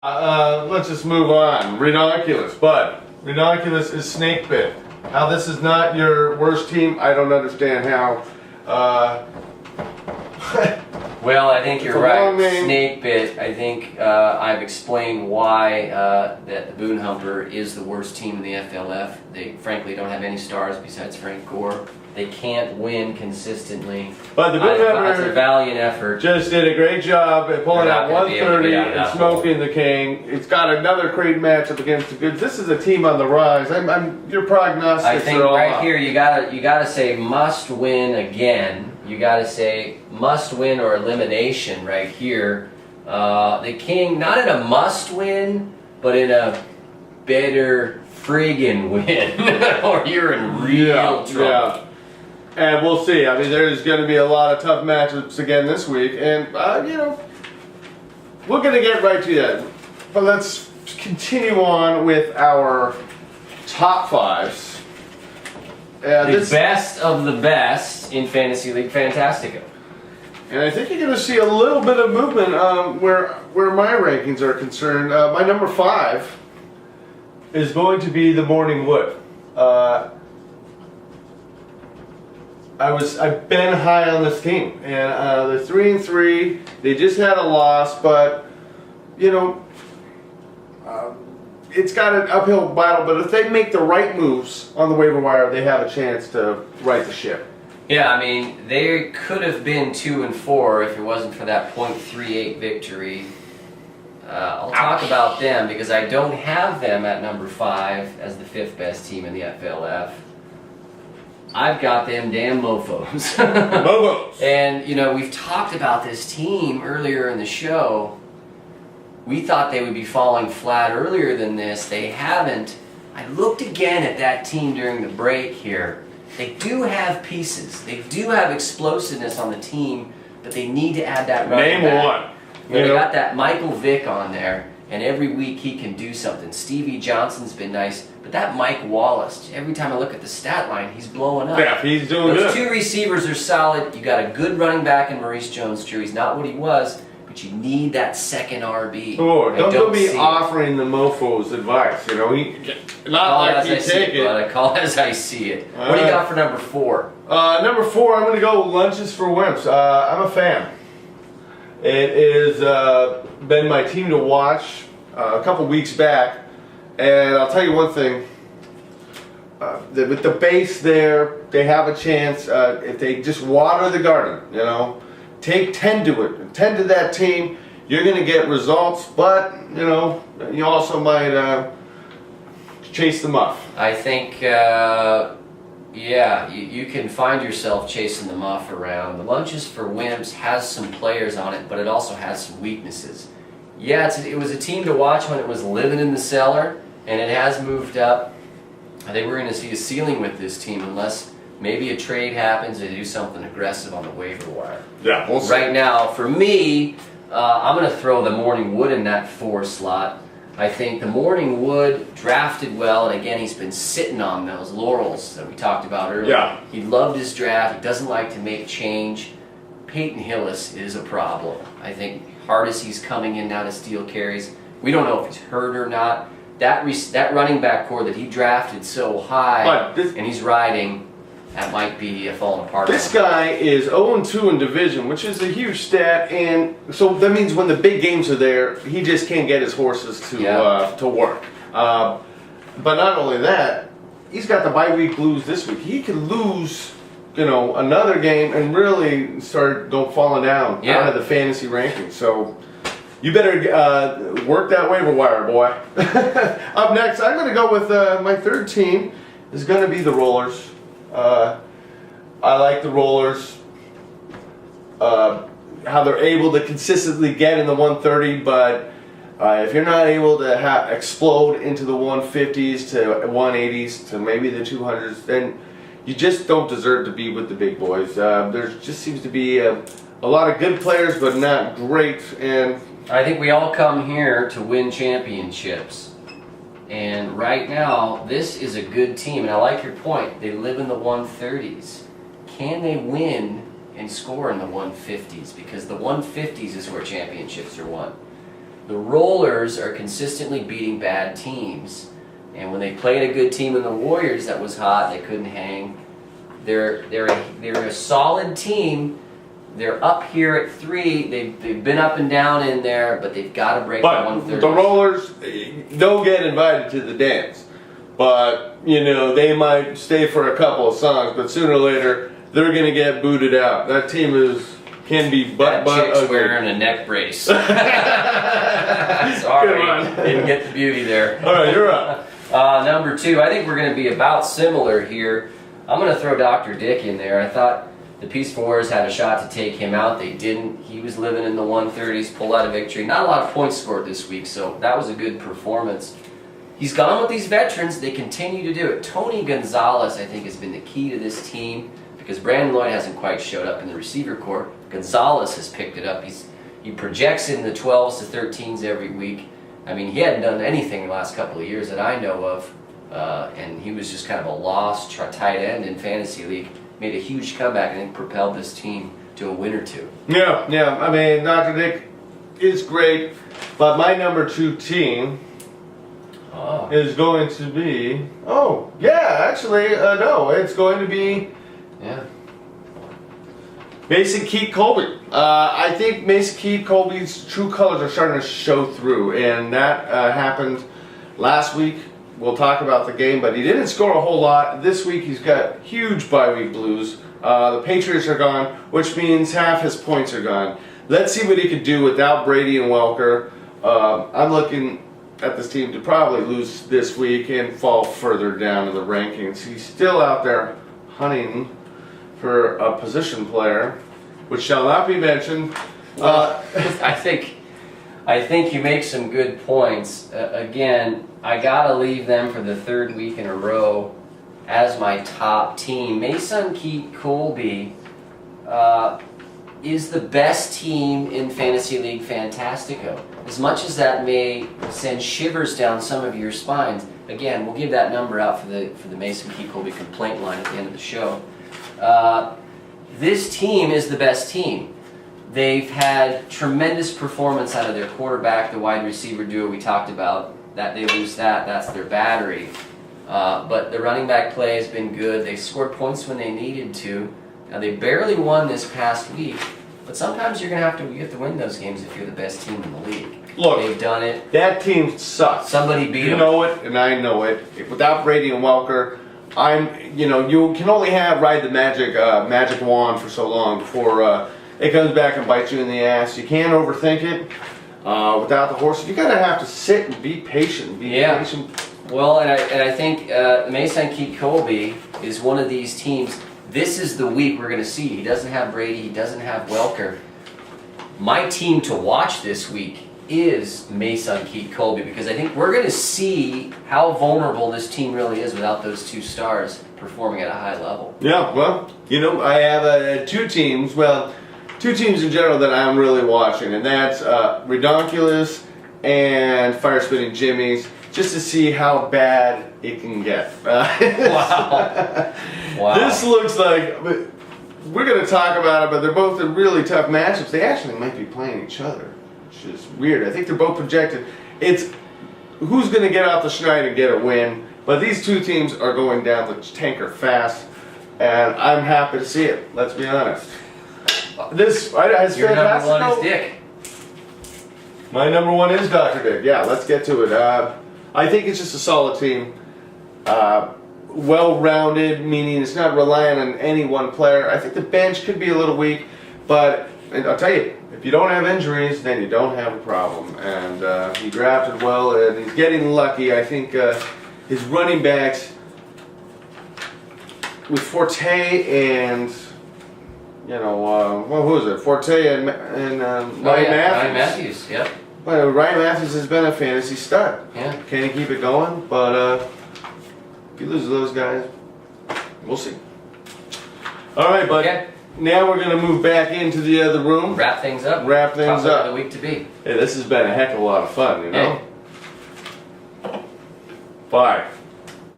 Let's just move on. Ranunculus, but Ranunculus is snake bit. How this is not your worst team, I don't understand how. Well, I think you're right. Snake bit. I think I've explained why that the Boone Humper is the worst team in the FLF. They frankly don't have any stars besides Frank Gore. They can't win consistently. But the Boone Humper, it's a valiant effort. Just did a great job at pulling out 130 and smoking the king. It's got another great matchup against the Goods. This is a team on the rise. Your prognostics I think are all right up. here you gotta say must win again. You gotta say must win or elimination right here. The king not in a must win, but in a better friggin' win, or you're in real trouble. Yeah. And we'll see. I mean, there's going to be a lot of tough matchups again this week, and we're going to get right to that. But let's continue on with our top fives. The best of the best in Fantasy League Fantastico. And I think you're going to see a little bit of movement where my rankings are concerned. My number 5 is going to be the Morning Wood. I've been high on this team, and they're 3-3. They just had a loss, but it's got an uphill battle. But if they make the right moves on the waiver wire, they have a chance to right the ship. Yeah, I mean, they could have been 2-4 if it wasn't for that .38 victory. I'll talk about them because I don't have them at number 5 as the 5th best team in the FLF. I've got them damn mofos. Mofos. And, we've talked about this team earlier in the show. We thought they would be falling flat earlier than this. They haven't. I looked again at that team during the break here. They do have pieces. They do have explosiveness on the team, but they need to add that running back. Name one. They got that Michael Vick on there, and every week he can do something. Stevie Johnson's been nice, but that Mike Wallace, every time I look at the stat line, he's blowing up. Yeah, he's doing good. Those 2 receivers are solid. You got a good running back in Maurice Jones-Drew. He's not what he was, but you need that second RB. Oh, don't be offering the mofos advice. Not like you take it. But I call it as I see it. What do you got for number 4? Number 4, I'm going to go Lunches for Wimps. I'm a fan. It has been my team to watch a couple weeks back, and I'll tell you one thing. With the base there, they have a chance if they just water the garden. Tend to it. Tend to that team. You're going to get results, but you also might chase them off. I think, you can find yourself chasing them off around. The Lunches for Wimps has some players on it, but it also has some weaknesses. Yeah, it was a team to watch when it was living in the cellar, and it has moved up. I think we're going to see a ceiling with this team unless maybe a trade happens and they do something aggressive on the waiver wire. Yeah, we'll see. Right now, for me, I'm going to throw the Morning Wood in that 4 slot. I think the Morning Wood drafted well, and again, he's been sitting on those laurels that we talked about earlier. Yeah. He loved his draft. He doesn't like to make change. Peyton Hillis is a problem. I think Hardesty's coming in now to steal carries. We don't know if he's hurt or not. That running back core that he drafted so high, and he's riding, that might be falling apart. This guy is 0-2 in division, which is a huge stat, and so that means when the big games are there, he just can't get his horses to work. But not only that, he's got the bye week blues this week. He could lose, another game and really start falling down out of the fantasy rankings. So you better work that waiver wire, boy. Up next, I'm going to go with my 3rd team is going to be the Rollers. I like the Rollers, how they're able to consistently get in the 130, but if you're not able to explode into the 150s to 180s to maybe the 200s, then you just don't deserve to be with the big boys. There just seems to be a lot of good players, but not great. And I think we all come here to win championships. And right now, this is a good team. And I like your point. They live in the 130s. Can they win and score in the 150s? Because the 150s is where championships are won. the Rollers are consistently beating bad teams. And when they played a good team in the Warriors that was hot, they couldn't hang. They're a solid team. They're up here at 3. They've been up and down in there, but they've got to break the 130. The Rollers, they'll get invited to the dance. But, you know, they might stay for a couple of songs, but sooner or later, they're going to get booted out. That team can be That chick's wearing a neck brace. Sorry, didn't get the beauty there. All right, you're up. Number 2, I think we're going to be about similar here. I'm going to throw Dr. Dick in there. I thought the Peaceful Warriors had a shot to take him out. They didn't. He was living in the 130s, pulled out a victory. Not a lot of points scored this week, so that was a good performance. He's gone with these veterans. They continue to do it. Tony Gonzalez, I think, has been the key to this team because Brandon Lloyd hasn't quite showed up in the receiver corps. Gonzalez has picked it up. He projects in the 12s to 13s every week. I mean, he hadn't done anything in the last couple of years that I know of, and he was just kind of a lost tight end in Fantasy League. Made a huge comeback and I think propelled this team to a win or two. Yeah. I mean, Dr. Dick is great, but my number 2 team is going to be. Oh, yeah, actually, no, it's going to be. Yeah. Mason Keith Colby. I think Mason Keith Colby's true colors are starting to show through, and that happened last week. We'll talk about the game, but he didn't score a whole lot. This week he's got huge bye-week blues. The Patriots are gone, which means half his points are gone. Let's see what he could do without Brady and Welker. I'm looking at this team to probably lose this week and fall further down in the rankings. He's still out there hunting for a position player, which shall not be mentioned. I think you make some good points. Again, I gotta leave them for the 3rd week in a row as my top team. Mason Keith Colby is the best team in Fantasy League Fantastico. As much as that may send shivers down some of your spines, again, we'll give that number out for the Mason Keith Colby complaint line at the end of the show. This team is the best team. They've had tremendous performance out of their quarterback, the wide receiver duo we talked about. That they lose that's their battery. But the running back play has been good. They scored points when they needed to. Now they barely won this past week, but sometimes you have to win those games if you're the best team in the league. Look, they've done it. That team sucks. Somebody beat them. You know it, and I know it. Without Brady and Welker, you can only ride the magic wand for so long before it comes back and bites you in the ass. You can't overthink it. Without the horses, you gotta have to sit and be patient. Be patient. Well, and I think Mason Keith Colby is one of these teams. This is the week we're going to see. He doesn't have Brady. He doesn't have Welker. My team to watch this week is Mason Keith Colby because I think we're going to see how vulnerable this team really is without those 2 stars performing at a high level. Yeah, well, I have 2 teams. Well, 2 teams in general that I'm really watching, and that's Redonkulous and Fire Spinning Jimmy's, just to see how bad it can get. Wow. This looks like, we're going to talk about it, but they're both in really tough matchups. They actually might be playing each other, which is weird. I think they're both projected. It's who's going to get out the schneid and get a win, but these 2 teams are going down the tanker fast, and I'm happy to see it, let's be honest. Your number 1 is Dick. My number 1 is Dr. Dick. Yeah, let's get to it. I think it's just a solid team. Well-rounded, meaning it's not relying on any one player. I think the bench could be a little weak, but I'll tell you, if you don't have injuries, then you don't have a problem. And he drafted well, and he's getting lucky. I think his running backs with Forte and who was it? Forte and Ryan Matthews. Ryan Matthews, yep. Well, Ryan Matthews has been a fantasy stud. Yeah. Can he keep it going? But if you lose those guys, we'll see. All right, but now we're going to move back into the other room. Wrap things up. Wrap things Top up. of the week to be. Hey, this has been a heck of a lot of fun, 5.